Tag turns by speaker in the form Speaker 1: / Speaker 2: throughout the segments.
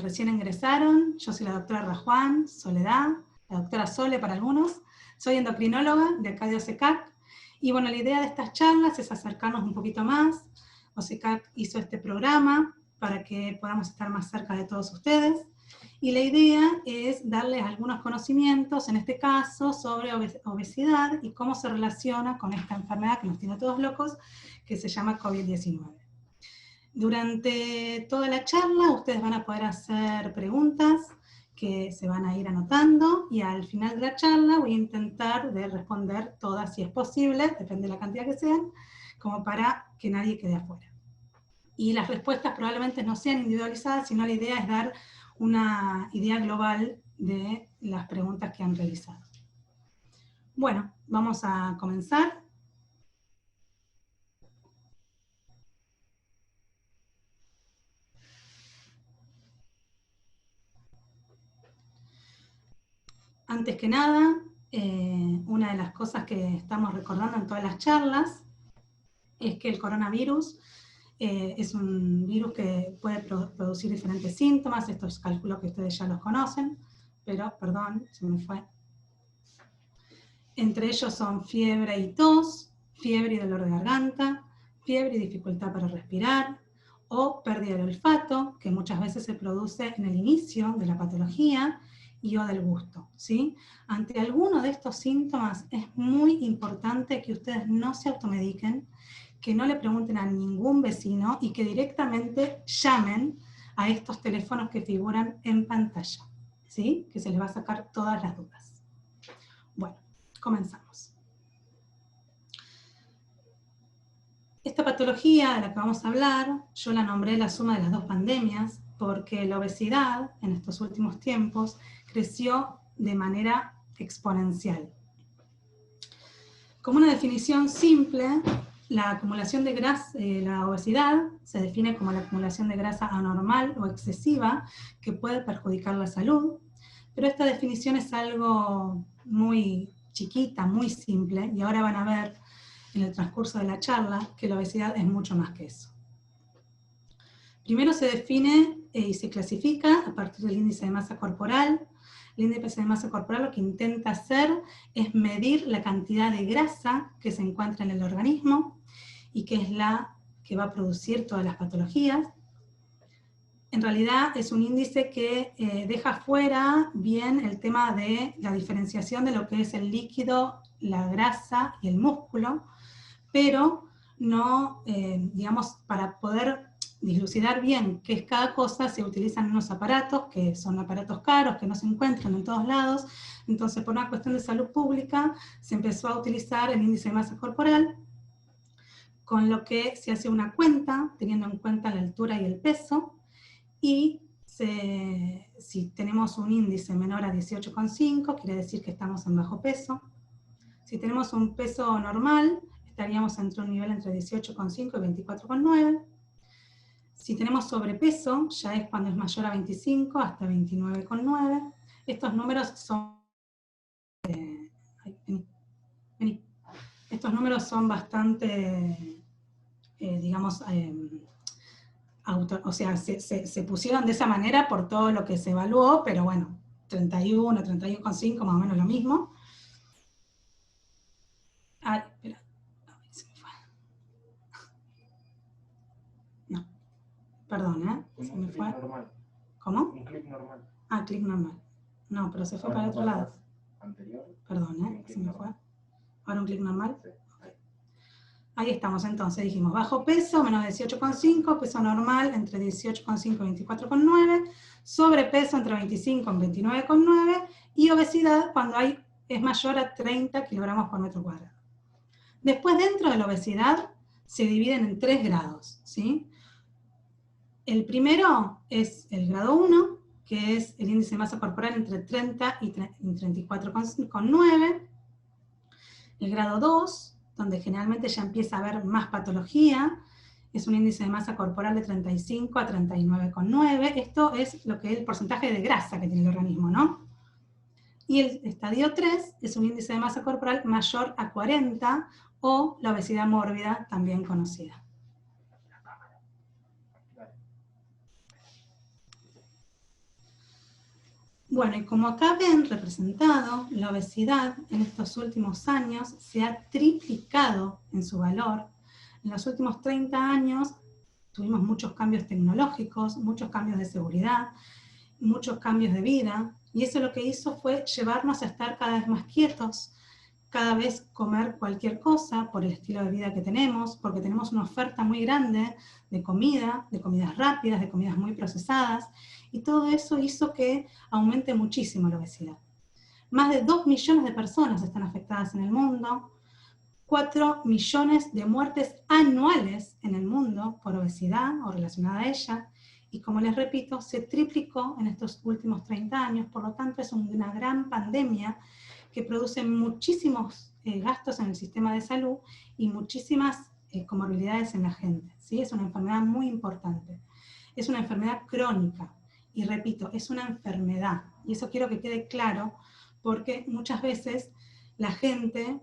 Speaker 1: recién ingresaron, yo soy la doctora Rajuan Soledad, la doctora Sole para algunos, soy endocrinóloga de acá de OSECAC, y bueno, la idea de estas charlas es acercarnos un poquito más. OSECAC hizo este programa para que podamos estar más cerca de todos ustedes, y la idea es darles algunos conocimientos, en este caso, sobre obesidad y cómo se relaciona con esta enfermedad que nos tiene a todos locos, que se llama COVID-19. Durante toda la charla ustedes van a poder hacer preguntas que se van a ir anotando, y al final de la charla voy a intentar de responder todas si es posible, depende de la cantidad que sean, como para que nadie quede afuera. Y las respuestas probablemente no sean individualizadas, sino la idea es dar una idea global de las preguntas que han realizado. Bueno, vamos a comenzar. Antes que nada, una de las cosas que estamos recordando en todas las charlas es que el coronavirus es un virus que puede producir diferentes síntomas. Estos calculo que ustedes ya los conocen, pero perdón, se me fue. Entre ellos son fiebre y tos, fiebre y dolor de garganta, fiebre y dificultad para respirar, o pérdida del olfato, que muchas veces se produce en el inicio de la patología, y o del gusto, ¿sí? Ante alguno de estos síntomas es muy importante que ustedes no se automediquen, que no le pregunten a ningún vecino y que directamente llamen a estos teléfonos que figuran en pantalla, ¿sí? Que se les va a sacar todas las dudas. Bueno, comenzamos. Esta patología de la que vamos a hablar, yo la nombré la suma de las dos pandemias, porque la obesidad en estos últimos tiempos creció de manera exponencial. Como una definición simple, la acumulación de grasa, la obesidad se define como la acumulación de grasa anormal o excesiva que puede perjudicar la salud, pero esta definición es algo muy chiquita, muy simple, y ahora van a ver en el transcurso de la charla que la obesidad es mucho más que eso. Primero se define y se clasifica a partir del índice de masa corporal. El índice de masa corporal lo que intenta hacer es medir la cantidad de grasa que se encuentra en el organismo y que es la que va a producir todas las patologías. En realidad es un índice que deja fuera bien el tema de la diferenciación de lo que es el líquido, la grasa y el músculo, pero no, digamos, para poder dilucidar bien qué es cada cosa, se utilizan unos aparatos que son aparatos caros, que no se encuentran en todos lados. Entonces, por una cuestión de salud pública, se empezó a utilizar el índice de masa corporal, con lo que se hace una cuenta, teniendo en cuenta la altura y el peso, y si tenemos un índice menor a 18,5, quiere decir que estamos en bajo peso. Si tenemos un peso normal, estaríamos entre un nivel entre 18,5 y 24,9. Si tenemos sobrepeso, ya es cuando es mayor a 25 hasta 29,9. Estos números son... Estos números son bastante, digamos, o sea, se pusieron de esa manera por todo lo que se evaluó, pero bueno, 31, 31,5, más o menos lo mismo. Ay, espera. Perdón, se me fue. Normal. ¿Cómo? Un clic normal. Ah, clic normal. No, pero se fue para el otro lado. Anterior. Perdón, se me fue. Ahora un clic normal. Sí. Okay. Ahí estamos entonces, dijimos bajo peso, menos 18,5, peso normal entre 18,5 y 24,9, sobrepeso entre 25 y 29,9, y obesidad cuando es mayor a 30 kilogramos por metro cuadrado. Después, dentro de la obesidad, se dividen en 3 grados, ¿sí? El primero es el grado 1, que es el índice de masa corporal entre 30 y 34,9. El grado 2, donde generalmente ya empieza a haber más patología, es un índice de masa corporal de 35 a 39,9. Esto es lo que es el porcentaje de grasa que tiene el organismo, ¿no? Y el estadio 3 es un índice de masa corporal mayor a 40, o la obesidad mórbida, también conocida. Bueno, y como acá ven representado, la obesidad en estos últimos años se ha triplicado en su valor. En los últimos 30 años tuvimos muchos cambios tecnológicos, muchos cambios de seguridad, muchos cambios de vida, y eso lo que hizo fue llevarnos a estar cada vez más quietos, cada vez comer cualquier cosa por el estilo de vida que tenemos, porque tenemos una oferta muy grande de comida, de comidas rápidas, de comidas muy procesadas, y todo eso hizo que aumente muchísimo la obesidad. Más de 2 millones de personas están afectadas en el mundo, 4 millones de muertes anuales en el mundo por obesidad o relacionada a ella, y como les repito, se triplicó en estos últimos 30 años, por lo tanto es una gran pandemia que produce muchísimos gastos en el sistema de salud y muchísimas comorbilidades en la gente, ¿sí? Es una enfermedad muy importante. Es una enfermedad crónica, y repito, es una enfermedad, y eso quiero que quede claro, porque muchas veces la gente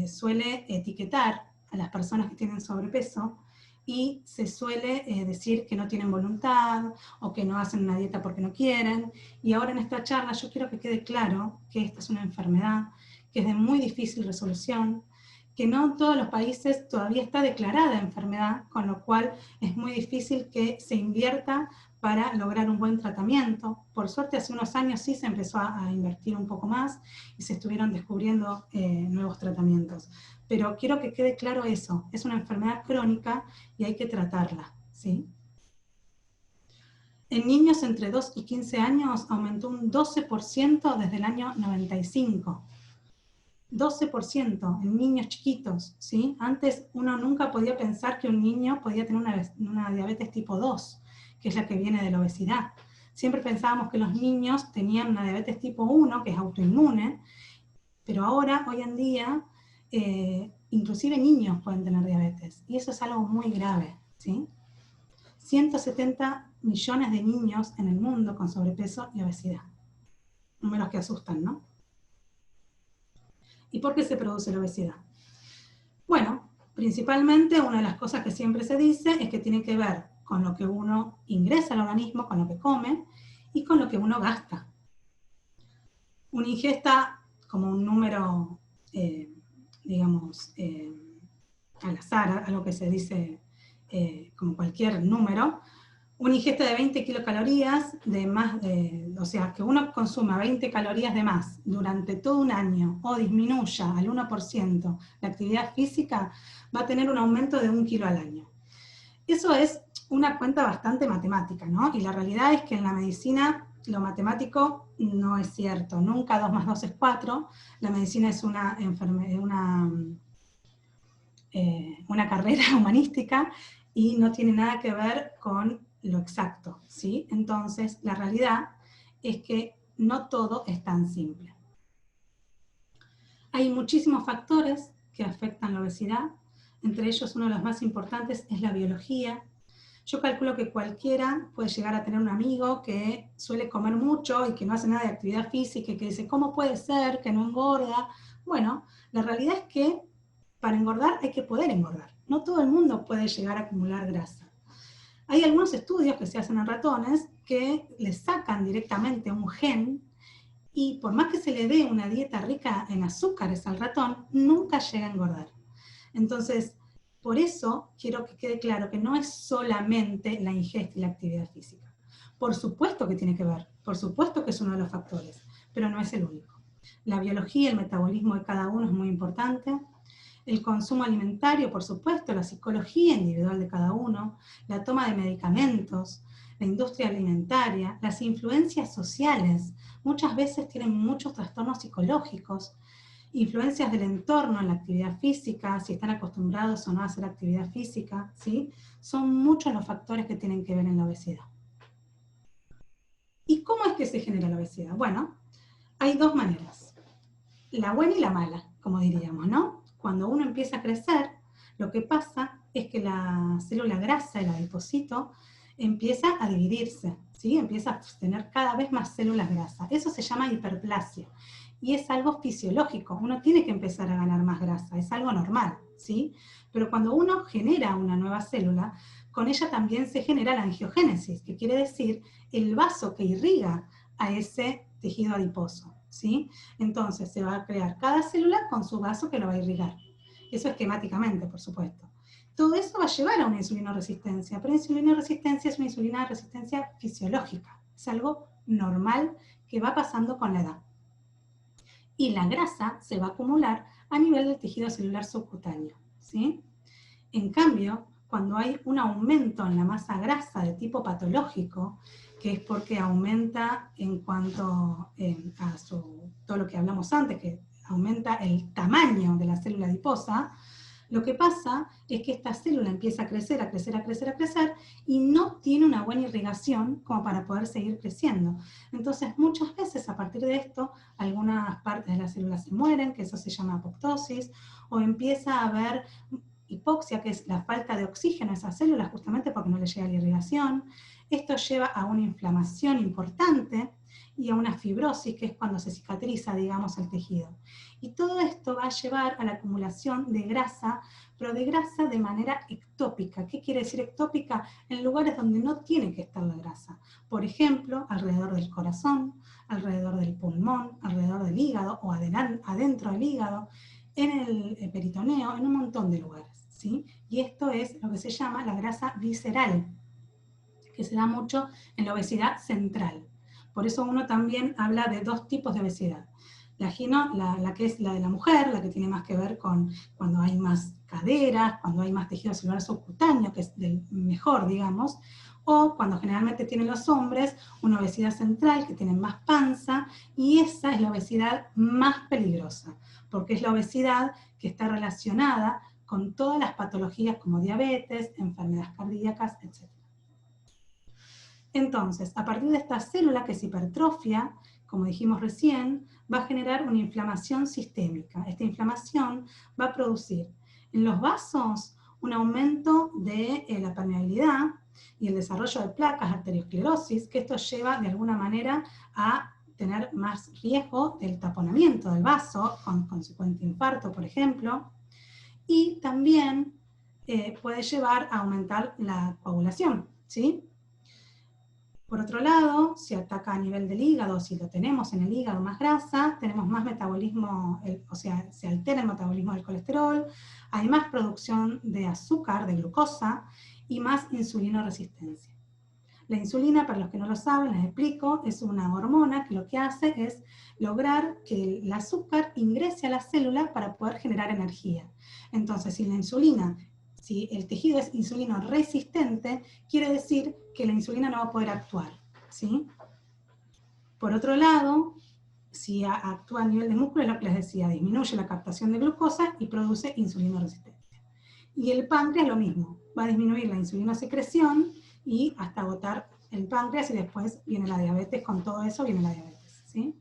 Speaker 1: suele etiquetar a las personas que tienen sobrepeso y se suele decir que no tienen voluntad o que no hacen una dieta porque no quieren. Y ahora en esta charla yo quiero que quede claro que esta es una enfermedad que es de muy difícil resolución, que no en todos los países todavía está declarada enfermedad, con lo cual es muy difícil que se invierta para lograr un buen tratamiento. Por suerte hace unos años sí se empezó a invertir un poco más y se estuvieron descubriendo nuevos tratamientos. Pero quiero que quede claro eso, es una enfermedad crónica y hay que tratarla, ¿sí? En niños entre 2 y 15 años aumentó un 12% desde el año 95. 12% en niños chiquitos, ¿sí? Antes uno nunca podía pensar que un niño podía tener una diabetes tipo 2, que es la que viene de la obesidad. Siempre pensábamos que los niños tenían una diabetes tipo 1, que es autoinmune, pero ahora, hoy en día, inclusive niños pueden tener diabetes, y eso es algo muy grave, ¿sí? 170 millones de niños en el mundo con sobrepeso y obesidad. Números que asustan, ¿no? ¿Y por qué se produce la obesidad? Bueno, principalmente una de las cosas que siempre se dice es que tiene que ver con lo que uno ingresa al organismo, con lo que come, y con lo que uno gasta. Una ingesta, como un número, digamos, al azar, algo que se dice como cualquier número, una ingesta de 20 kilocalorías de más, o sea, que uno consuma 20 calorías de más durante todo un año o disminuya al 1% la actividad física, va a tener un aumento de 1 kilo al año. Eso es una cuenta bastante matemática, ¿no? Y la realidad es que en la medicina lo matemático no es cierto. Nunca 2 más 2 es 4. La medicina es una carrera humanística y no tiene nada que ver con lo exacto, ¿sí? Entonces, la realidad es que no todo es tan simple. Hay muchísimos factores que afectan la obesidad, entre ellos uno de los más importantes es la biología. Yo calculo que cualquiera puede llegar a tener un amigo que suele comer mucho y que no hace nada de actividad física y que dice, ¿cómo puede ser que no engorda? Bueno, la realidad es que para engordar hay que poder engordar. No todo el mundo puede llegar a acumular grasa. Hay algunos estudios que se hacen en ratones que le sacan directamente un gen y por más que se le dé una dieta rica en azúcares al ratón, nunca llega a engordar. Entonces, por eso quiero que quede claro que no es solamente la ingesta y la actividad física. Por supuesto que tiene que ver, por supuesto que es uno de los factores, pero no es el único. La biología, el metabolismo de cada uno es muy importante. El consumo alimentario, por supuesto, la psicología individual de cada uno, la toma de medicamentos, la industria alimentaria, las influencias sociales, muchas veces tienen muchos trastornos psicológicos, influencias del entorno en la actividad física, si están acostumbrados o no a hacer actividad física, ¿sí? Son muchos los factores que tienen que ver en la obesidad. ¿Y cómo es que se genera la obesidad? Bueno, hay dos maneras, la buena y la mala, como diríamos, ¿no? Cuando uno empieza a crecer, lo que pasa es que la célula grasa, el adipocito, empieza a dividirse, ¿sí? Empieza a tener cada vez más células grasas. Eso se llama hiperplasia. Y es algo fisiológico, uno tiene que empezar a ganar más grasa, es algo normal, ¿sí? Pero cuando uno genera una nueva célula, con ella también se genera la angiogénesis, que quiere decir el vaso que irriga a ese tejido adiposo, ¿sí? Entonces se va a crear cada célula con su vaso que lo va a irrigar. Eso esquemáticamente, por supuesto. Todo eso va a llevar a una insulinoresistencia, pero insulinoresistencia es una insulina resistencia fisiológica, es algo normal que va pasando con la edad. Y la grasa se va a acumular a nivel del tejido celular subcutáneo, ¿sí? En cambio, cuando hay un aumento en la masa grasa de tipo patológico, que es porque aumenta en cuanto a todo lo que hablamos antes, que aumenta el tamaño de la célula adiposa, lo que pasa es que esta célula empieza a crecer, a crecer, a crecer, a crecer, y no tiene una buena irrigación como para poder seguir creciendo. Entonces, muchas veces a partir de esto, algunas partes de la célula se mueren, que eso se llama apoptosis, o empieza a haber hipoxia, que es la falta de oxígeno a esas células, justamente porque no le llega la irrigación. Esto lleva a una inflamación importante y a una fibrosis, que es cuando se cicatriza, digamos, el tejido. Y todo esto va a llevar a la acumulación de grasa, pero de grasa de manera ectópica. ¿Qué quiere decir ectópica? En lugares donde no tiene que estar la grasa. Por ejemplo, alrededor del corazón, alrededor del pulmón, alrededor del hígado o adentro del hígado, en el peritoneo, en un montón de lugares, ¿sí? Y esto es lo que se llama la grasa visceral, que se da mucho en la obesidad central. Por eso uno también habla de dos tipos de obesidad. La que es la de la mujer, la que tiene más que ver con cuando hay más caderas, cuando hay más tejido celular subcutáneo, que es del mejor, digamos, o cuando generalmente tienen los hombres una obesidad central, que tienen más panza, y esa es la obesidad más peligrosa, porque es la obesidad que está relacionada con todas las patologías como diabetes, enfermedades cardíacas, etc. Entonces, a partir de esta célula que es hipertrofia, como dijimos recién, va a generar una inflamación sistémica. Esta inflamación va a producir en los vasos un aumento de la permeabilidad y el desarrollo de placas, arteriosclerosis, que esto lleva de alguna manera a tener más riesgo del taponamiento del vaso, con consecuente infarto, por ejemplo, y también puede llevar a aumentar la coagulación, ¿sí? Por otro lado, si ataca a nivel del hígado, si lo tenemos en el hígado más grasa, tenemos más metabolismo, o sea, se altera el metabolismo del colesterol, hay más producción de azúcar, de glucosa, y más insulinoresistencia. La insulina, para los que no lo saben, les explico, es una hormona que lo que hace es lograr que el azúcar ingrese a la célula para poder generar energía. Entonces, si el tejido es insulino resistente, quiere decir que la insulina no va a poder actuar, ¿sí? Por otro lado, si actúa a nivel de músculo, es lo que les decía, disminuye la captación de glucosa y produce insulinoresistencia. Y el páncreas lo mismo, va a disminuir la insulinosecreción y hasta agotar el páncreas, y después viene la diabetes, con todo eso viene la diabetes, ¿sí?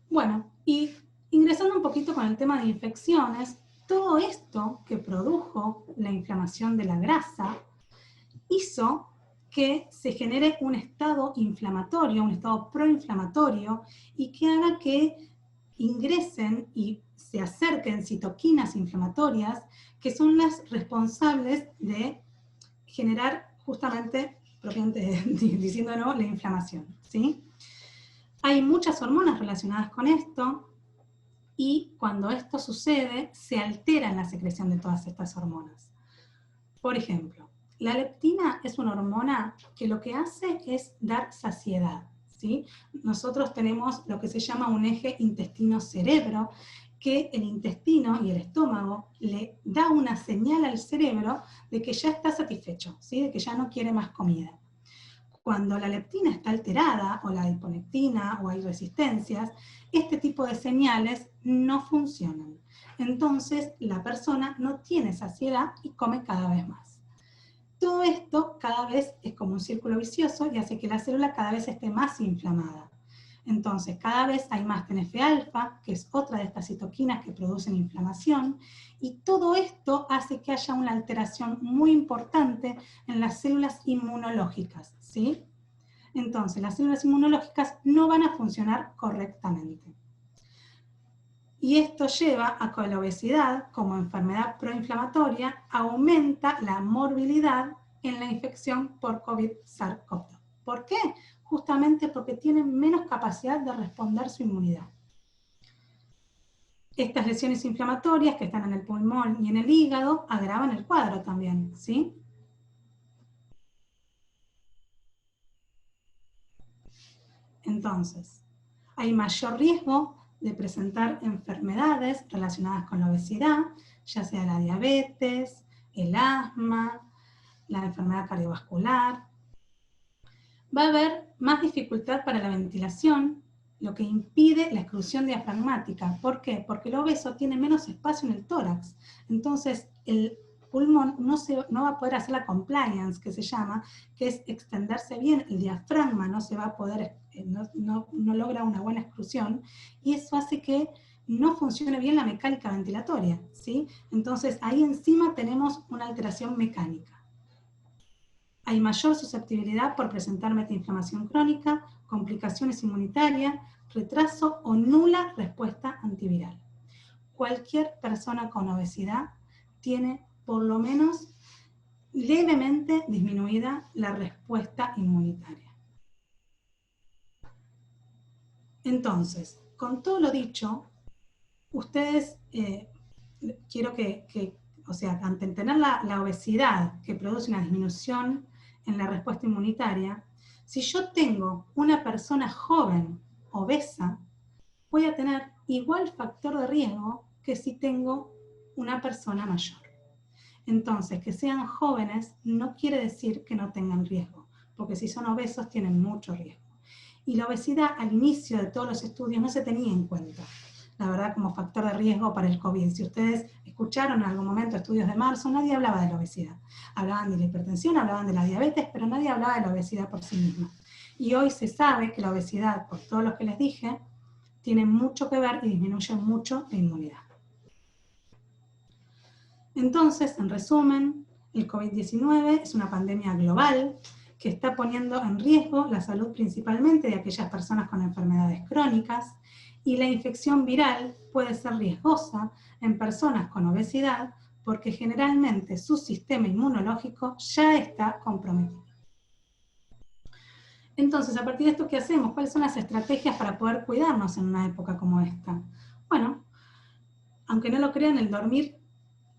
Speaker 1: Bueno, y ingresando un poquito con el tema de infecciones, todo esto que produjo la inflamación de la grasa hizo que se genere un estado inflamatorio, un estado proinflamatorio, y que haga que ingresen y se acerquen citoquinas inflamatorias, que son las responsables de generar justamente, propiamente diciéndonos, la inflamación, ¿sí? Hay muchas hormonas relacionadas con esto, y cuando esto sucede, se altera la secreción de todas estas hormonas. Por ejemplo, la leptina es una hormona que lo que hace es dar saciedad, ¿sí? Nosotros tenemos lo que se llama un eje intestino-cerebro, que el intestino y el estómago le da una señal al cerebro de que ya está satisfecho, ¿sí? De que ya no quiere más comida. Cuando la leptina está alterada, o la adiponectina, o hay resistencias, este tipo de señales no funcionan. Entonces, la persona no tiene saciedad y come cada vez más. Todo esto cada vez es como un círculo vicioso y hace que la célula cada vez esté más inflamada. Entonces, cada vez hay más TNF-alfa, que es otra de estas citoquinas que producen inflamación, y todo esto hace que haya una alteración muy importante en las células inmunológicas, ¿sí? Entonces, las células inmunológicas no van a funcionar correctamente. Y esto lleva a que la obesidad, como enfermedad proinflamatoria, aumenta la morbilidad en la infección por COVID-SARS-CoV-2. ¿Por qué? Justamente porque tienen menos capacidad de responder su inmunidad. Estas lesiones inflamatorias que están en el pulmón y en el hígado agravan el cuadro también, ¿sí? Entonces, hay mayor riesgo de presentar enfermedades relacionadas con la obesidad, ya sea la diabetes, el asma, la enfermedad cardiovascular. Va a haber más dificultad para la ventilación, lo que impide la exclusión diafragmática. ¿Por qué? Porque el obeso tiene menos espacio en el tórax. Entonces, el pulmón no va a poder hacer la compliance, que se llama, que es extenderse bien, el diafragma no se va a poder, no logra una buena exclusión, y eso hace que no funcione bien la mecánica ventilatoria, ¿sí? Entonces, ahí encima tenemos una alteración mecánica. Hay mayor susceptibilidad por presentar metainflamación crónica, complicaciones inmunitarias, retraso o nula respuesta antiviral. Cualquier persona con obesidad tiene por lo menos levemente disminuida la respuesta inmunitaria. Entonces, con todo lo dicho, ustedes, quiero o sea, ante tener la obesidad que produce una disminución en la respuesta inmunitaria, si yo tengo una persona joven obesa, voy a tener igual factor de riesgo que si tengo una persona mayor. Entonces, que sean jóvenes no quiere decir que no tengan riesgo, porque si son obesos tienen mucho riesgo. Y la obesidad al inicio de todos los estudios no se tenía en cuenta, la verdad, como factor de riesgo para el COVID. Si ustedes escucharon en algún momento estudios de marzo, nadie hablaba de la obesidad. Hablaban de la hipertensión, hablaban de la diabetes, pero nadie hablaba de la obesidad por sí misma. Y hoy se sabe que la obesidad, por todo lo que les dije, tiene mucho que ver y disminuye mucho la inmunidad. Entonces, en resumen, el COVID-19 es una pandemia global que está poniendo en riesgo la salud principalmente de aquellas personas con enfermedades crónicas, y la infección viral puede ser riesgosa en personas con obesidad porque generalmente su sistema inmunológico ya está comprometido. Entonces, a partir de esto, ¿qué hacemos? ¿Cuáles son las estrategias para poder cuidarnos en una época como esta? Bueno, aunque no lo crean, el dormir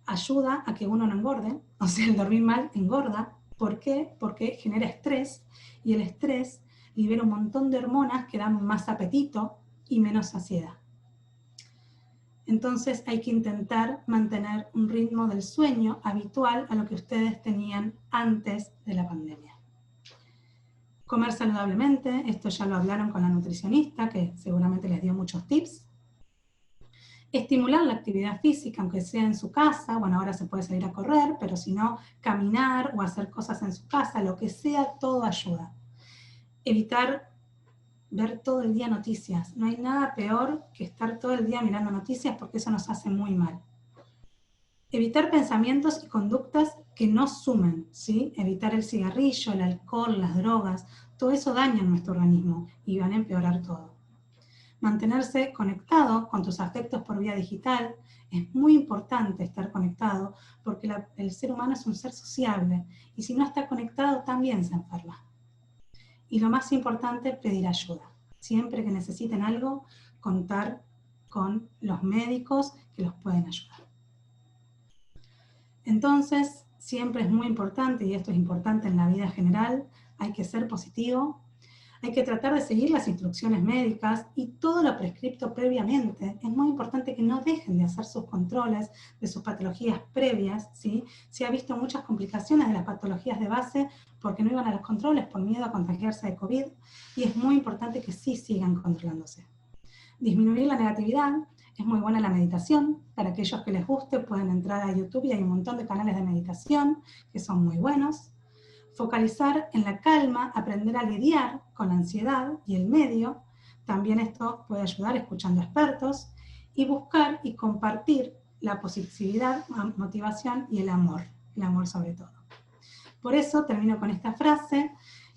Speaker 1: ayuda a que uno no engorde, o sea, el dormir mal engorda. ¿Por qué? Porque genera estrés, y el estrés libera un montón de hormonas que dan más apetito y menos saciedad. Entonces hay que intentar mantener un ritmo del sueño habitual a lo que ustedes tenían antes de la pandemia. Comer saludablemente, esto ya lo hablaron con la nutricionista, que seguramente les dio muchos tips. Estimular la actividad física, aunque sea en su casa. Bueno, ahora se puede salir a correr, pero si no, caminar o hacer cosas en su casa, lo que sea, todo ayuda. Evitar ver todo el día noticias. No hay nada peor que estar todo el día mirando noticias, porque eso nos hace muy mal. Evitar pensamientos y conductas que no sumen, ¿sí? Evitar el cigarrillo, el alcohol, las drogas, todo eso daña nuestro organismo y van a empeorar todo. Mantenerse conectado con tus afectos por vía digital. Es muy importante estar conectado porque el ser humano es un ser sociable, y si no está conectado también se enferma. Y lo más importante, pedir ayuda. Siempre que necesiten algo, contar con los médicos que los pueden ayudar. Entonces, siempre es muy importante, y esto es importante en la vida general, hay que ser positivo, hay que tratar de seguir las instrucciones médicas y todo lo prescripto previamente. Es muy importante que no dejen de hacer sus controles de sus patologías previas, ¿sí? Se ha visto muchas complicaciones de las patologías de base porque no iban a los controles por miedo a contagiarse de COVID, y es muy importante que sí sigan controlándose. Disminuir la negatividad. Es muy buena la meditación. Para aquellos que les guste, pueden entrar a YouTube y hay un montón de canales de meditación que son muy buenos. Focalizar en la calma, aprender a lidiar con la ansiedad y el medio. También esto puede ayudar escuchando expertos. Y buscar y compartir la positividad, motivación y el amor sobre todo. Por eso termino con esta frase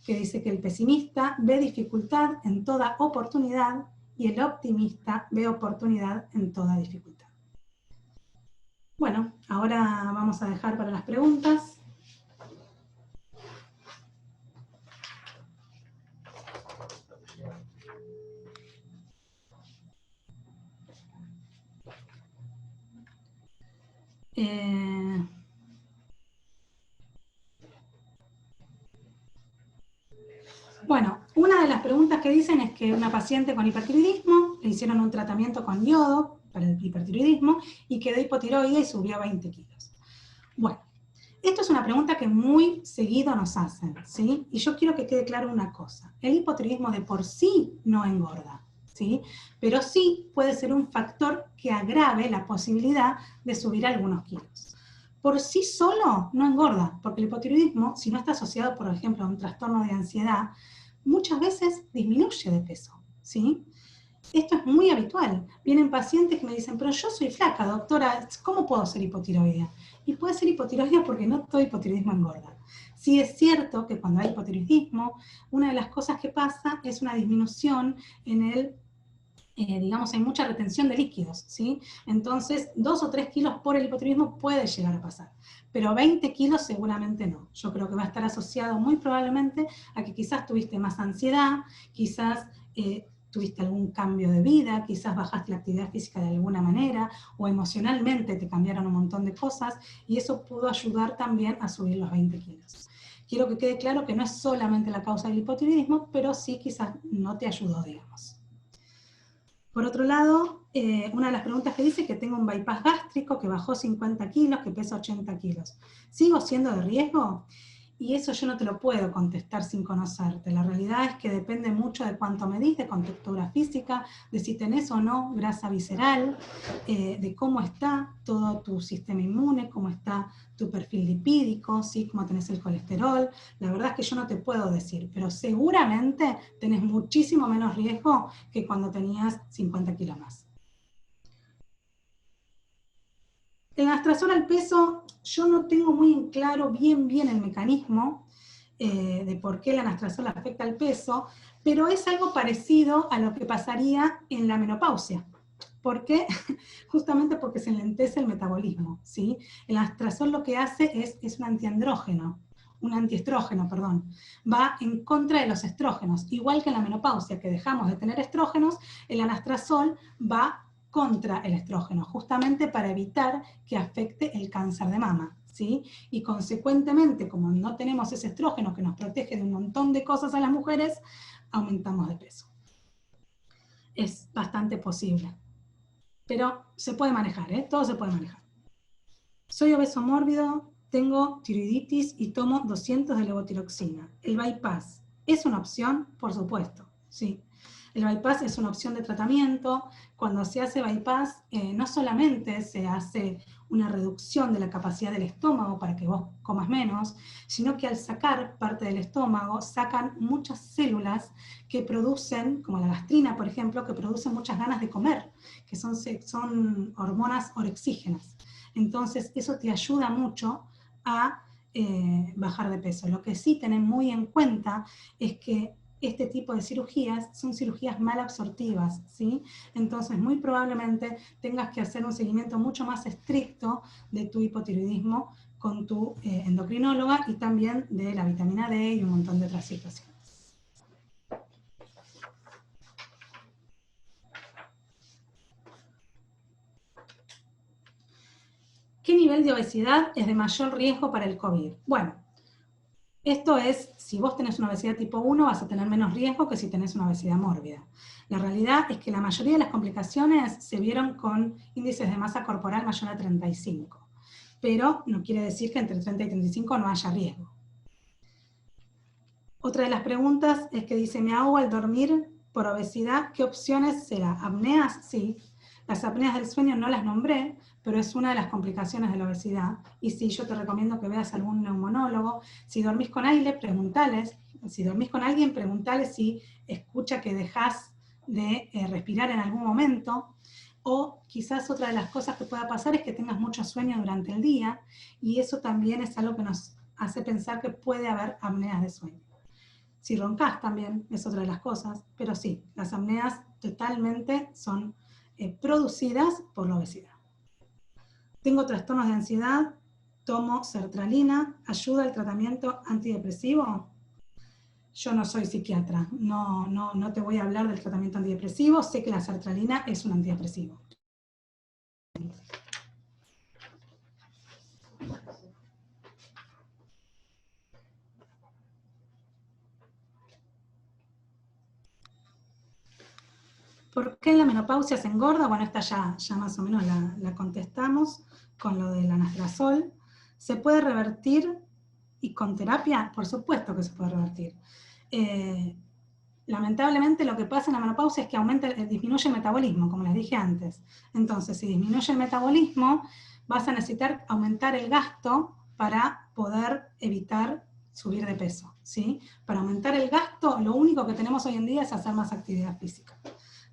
Speaker 1: que dice que el pesimista ve dificultad en toda oportunidad y el optimista ve oportunidad en toda dificultad. Bueno, ahora vamos a dejar para las preguntas. Bueno, una de las preguntas que dicen es que una paciente con hipertiroidismo le hicieron un tratamiento con yodo para el hipertiroidismo y quedó hipotiroide y subió 20 kilos. Bueno, esto es una pregunta que muy seguido nos hacen, ¿sí? Y yo quiero que quede claro una cosa. El hipotiroidismo de por sí no engorda, ¿sí? Pero sí puede ser un factor que agrave la posibilidad de subir algunos kilos. Por sí solo no engorda, porque el hipotiroidismo, si no está asociado, por ejemplo, a un trastorno de ansiedad, muchas veces disminuye de peso, ¿sí? Esto es muy habitual. Vienen pacientes que me dicen, pero yo soy flaca, doctora, ¿cómo puedo ser hipotiroidea? Y puede ser hipotiroidea porque no todo hipotiroidismo engorda. Sí es cierto que cuando hay hipotiroidismo, una de las cosas que pasa es una disminución en el, digamos, hay mucha retención de líquidos, ¿sí? Entonces, 2 o 3 kilos por el hipotiroidismo puede llegar a pasar, pero 20 kilos seguramente no. Yo creo que va a estar asociado muy probablemente a que quizás tuviste más ansiedad, quizás tuviste algún cambio de vida, quizás bajaste la actividad física de alguna manera, o emocionalmente te cambiaron un montón de cosas, y eso pudo ayudar también a subir los 20 kilos. Quiero que quede claro que no es solamente la causa del hipotiroidismo, pero sí quizás no te ayudó, digamos. Por otro lado, una de las preguntas que dice es que tengo un bypass gástrico que bajó 50 kilos, que pesa 80 kilos. ¿Sigo siendo de riesgo? Y eso yo no te lo puedo contestar sin conocerte. La realidad es que depende mucho de cuánto medís, de contextura física, de si tenés o no grasa visceral, de cómo está todo tu sistema inmune, cómo está tu perfil lipídico, ¿sí? Cómo tenés el colesterol. La verdad es que yo no te puedo decir, pero seguramente tenés muchísimo menos riesgo que cuando tenías 50 kilos más. El anastrozol al peso, yo no tengo muy en claro bien el mecanismo de por qué el anastrozol afecta al peso, pero es algo parecido a lo que pasaría en la menopausia. ¿Por qué? Justamente porque se enlentece el metabolismo, ¿sí? El anastrozol lo que hace es un antiandrógeno, un antiestrógeno, perdón. Va en contra de los estrógenos. Igual que en la menopausia, que dejamos de tener estrógenos, el anastrozol va contra el estrógeno, justamente para evitar que afecte el cáncer de mama, ¿sí? Y consecuentemente, como no tenemos ese estrógeno que nos protege de un montón de cosas a las mujeres, aumentamos de peso. Es bastante posible. Pero se puede manejar, ¿eh? Todo se puede manejar. Soy obeso mórbido, tengo tiroiditis y tomo 200 de levotiroxina. ¿El bypass es una opción? Por supuesto, sí. El bypass es una opción de tratamiento. Cuando se hace bypass, no solamente se hace una reducción de la capacidad del estómago para que vos comas menos, sino que al sacar parte del estómago, sacan muchas células que producen, como la gastrina, por ejemplo, que producen muchas ganas de comer, que son hormonas orexígenas. Entonces, eso te ayuda mucho a bajar de peso. Lo que sí tenés muy en cuenta es que este tipo de cirugías son cirugías mal absortivas, ¿sí? Entonces, muy probablemente tengas que hacer un seguimiento mucho más estricto de tu hipotiroidismo con tu endocrinóloga y también de la vitamina D y un montón de otras situaciones. ¿Qué nivel de obesidad es de mayor riesgo para el COVID? Bueno, esto es, si vos tenés una obesidad tipo 1, vas a tener menos riesgo que si tenés una obesidad mórbida. La realidad es que la mayoría de las complicaciones se vieron con índices de masa corporal mayor a 35. Pero no quiere decir que entre 30 y 35 no haya riesgo. Otra de las preguntas es que dice, ¿me ahogo al dormir por obesidad? ¿Qué opciones será? ¿Apneas? Sí. Las apneas del sueño no las nombré, pero es una de las complicaciones de la obesidad. Y sí, yo te recomiendo que veas a algún neumonólogo. Si dormís con alguien, preguntales. Si dormís con alguien, preguntales si escucha que dejás de respirar en algún momento. O quizás otra de las cosas que pueda pasar es que tengas mucho sueño durante el día. Y eso también es algo que nos hace pensar que puede haber apneas de sueño. Si roncas también es otra de las cosas, pero sí, las apneas totalmente son producidas por la obesidad. Tengo trastornos de ansiedad, tomo sertralina, ¿ayuda el tratamiento antidepresivo? Yo no soy psiquiatra, no te voy a hablar del tratamiento antidepresivo, sé que la sertralina es un antidepresivo. ¿Por qué en la menopausia se engorda? Bueno, esta ya más o menos la contestamos con lo del anastrozol. ¿Se puede revertir y con terapia? Por supuesto que se puede revertir. Lamentablemente lo que pasa en la menopausia es que disminuye el metabolismo, como les dije antes. Entonces, si disminuye el metabolismo, vas a necesitar aumentar el gasto para poder evitar subir de peso, ¿sí? Para aumentar el gasto, lo único que tenemos hoy en día es hacer más actividad física.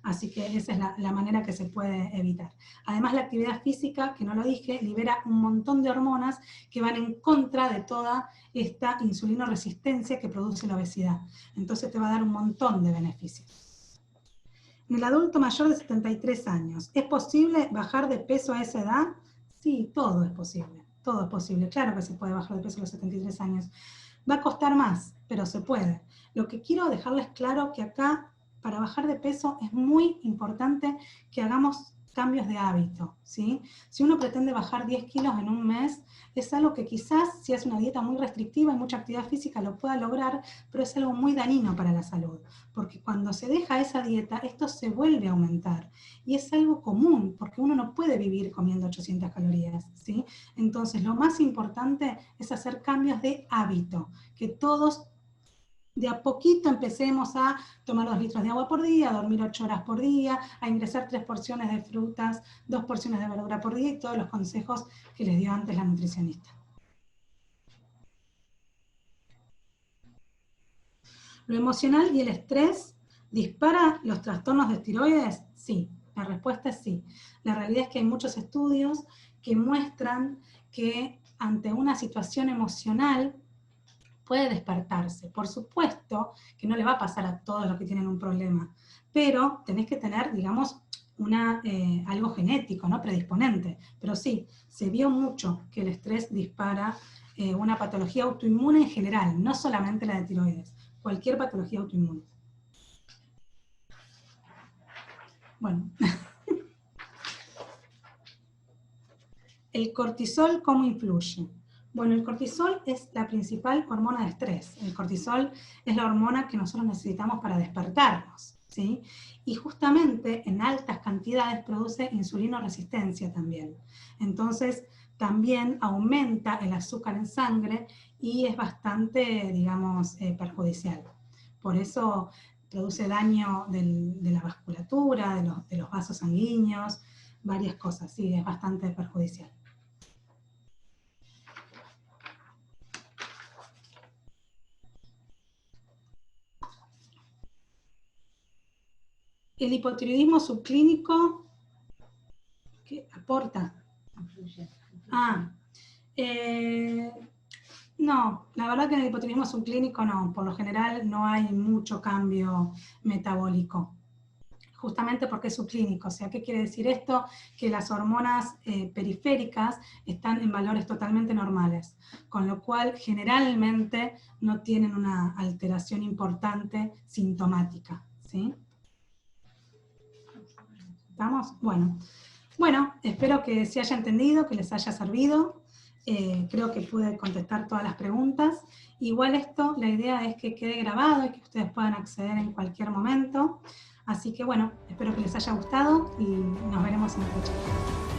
Speaker 1: Así que esa es la manera que se puede evitar. Además, la actividad física, que no lo dije, libera un montón de hormonas que van en contra de toda esta insulinoresistencia que produce la obesidad. Entonces te va a dar un montón de beneficios. En el adulto mayor de 73 años, ¿es posible bajar de peso a esa edad? Sí, todo es posible. Todo es posible. Claro que se puede bajar de peso a los 73 años. Va a costar más, pero se puede. Lo que quiero dejarles claro que acá, para bajar de peso, es muy importante que hagamos cambios de hábito, ¿sí? Si uno pretende bajar 10 kilos en un mes, es algo que quizás, si hace una dieta muy restrictiva y mucha actividad física, lo pueda lograr, pero es algo muy dañino para la salud, porque cuando se deja esa dieta, esto se vuelve a aumentar, y es algo común, porque uno no puede vivir comiendo 800 calorías, ¿sí? Entonces, lo más importante es hacer cambios de hábito, que todos de a poquito empecemos a tomar 2 litros de agua por día, a dormir 8 horas por día, a ingresar 3 porciones de frutas, 2 porciones de verdura por día y todos los consejos que les dio antes la nutricionista. ¿Lo emocional y el estrés dispara los trastornos de tiroides? Sí, la respuesta es sí. La realidad es que hay muchos estudios que muestran que ante una situación emocional puede despertarse. Por supuesto que no le va a pasar a todos los que tienen un problema, pero tenés que tener, digamos, algo genético, ¿no? Predisponente. Pero sí, se vio mucho que el estrés dispara una patología autoinmune en general, no solamente la de tiroides, cualquier patología autoinmune. Bueno. ¿El cortisol cómo influye? Bueno, el cortisol es la principal hormona de estrés. El cortisol es la hormona que nosotros necesitamos para despertarnos, ¿sí? Y justamente en altas cantidades produce insulinoresistencia también. Entonces, también aumenta el azúcar en sangre y es bastante, digamos, perjudicial. Por eso produce daño de la vasculatura, de los vasos sanguíneos, varias cosas, sí, es bastante perjudicial. El hipotiroidismo subclínico, ¿qué aporta? No, la verdad que en el hipotiroidismo subclínico no, por lo general no hay mucho cambio metabólico, justamente porque es subclínico. O sea, ¿qué quiere decir esto? Que las hormonas periféricas están en valores totalmente normales, con lo cual generalmente no tienen una alteración importante sintomática, ¿sí? ¿Estamos? Bueno, espero que se haya entendido, que les haya servido. Creo que pude contestar todas las preguntas. Igual esto, la idea es que quede grabado y que ustedes puedan acceder en cualquier momento. Así que bueno, espero que les haya gustado y nos veremos en otra charla.